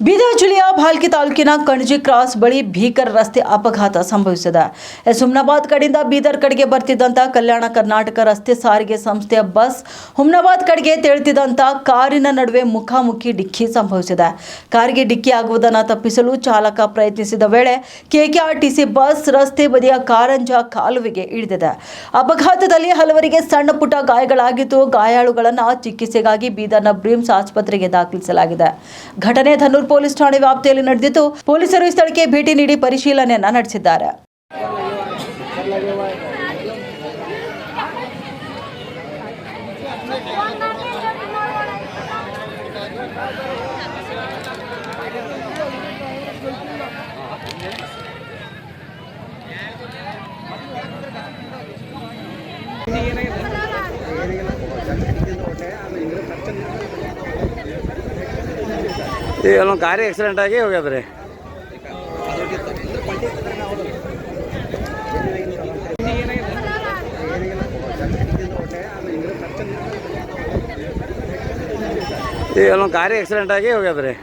ಬೀದರ್ ಜಿಲ್ಲೆಯ ಭಾಲ್ಕಿ ತಾಲೂಕಿನ ಕಣಜಿ ಕ್ರಾಸ್ ಬಳಿ ಭೀಕರ ರಸ್ತೆ ಅಪಘಾತ ಸಂಭವಿಸಿದೆ. ಹುಮ್ನಾಬಾದ್ ಕಡೆಯಿಂದ ಬೀದರ್ ಕಡೆಗೆ ಬರ್ತಿದ್ದಂತ ಕಲ್ಯಾಣ ಕರ್ನಾಟಕ ರಸ್ತೆ ಸಾರಿಗೆ ಸಂಸ್ಥೆಯ ಬಸ್ ಹುಮ್ನಾಬಾದ್ ಕಡೆಗೆ ತೆರಳುತ್ತಿದ್ದಂತ ಕಾರಿನ ನಡುವೆ ಮುಖಾಮುಖಿ ಡಿಕ್ಕಿ ಸಂಭವಿಸಿದೆ. ಕಾರಿಗೆ ಡಿಕ್ಕಿ ಆಗುವುದನ್ನು ತಪ್ಪಿಸಲು ಚಾಲಕ ಪ್ರಯತ್ನಿಸಿದ ವೇಳೆ ಕೆಕೆಆರ್ಟಿಸಿ ಬಸ್ ರಸ್ತೆ ಬದಿಯ ಕಾರಂಜ ಕಾಲುವೆಗೆ ಇಳಿದಿದೆ. ಅಪಘಾತದಲ್ಲಿ ಹಲವರಿಗೆ ಸಣ್ಣ ಪುಟ್ಟ ಗಾಯಗಳಾಗಿದ್ದು, ಗಾಯಾಳುಗಳನ್ನು ಚಿಕಿತ್ಸೆಗಾಗಿ ಬೀದರ್ನ ಬ್ರಿಮ್ಸ್ ಆಸ್ಪತ್ರೆಗೆ ದಾಖಲಿಸಲಾಗಿದೆ. ಘಟನೆ ಧನ್ನೂರ್ ಪೊಲೀಸ್ ಠಾಣೆ ವ್ಯಾಪ್ತಿಯಲ್ಲಿ ನಡೆದಿದ್ದು, ಪೊಲೀಸರು ಸ್ಥಳಕ್ಕೆ ಭೇಟಿ ನೀಡಿ ಪರಿಶೀಲನೆಯನ್ನ ನಡೆಸಿದ್ದಾರೆ. ಅಲ್ಲೊಂದು ಗಾಡಿ ಆಕ್ಸಿಡೆಂಟ್ ಆಗಿ ಹೋಗ್ಯದ್ರಿ. ಅಲ್ಲೊಂದು ಗಾಡಿ ಆಕ್ಸಿಡೆಂಟ್ ಆಗಿ ಹೋಗ್ಯದ್ರಿ.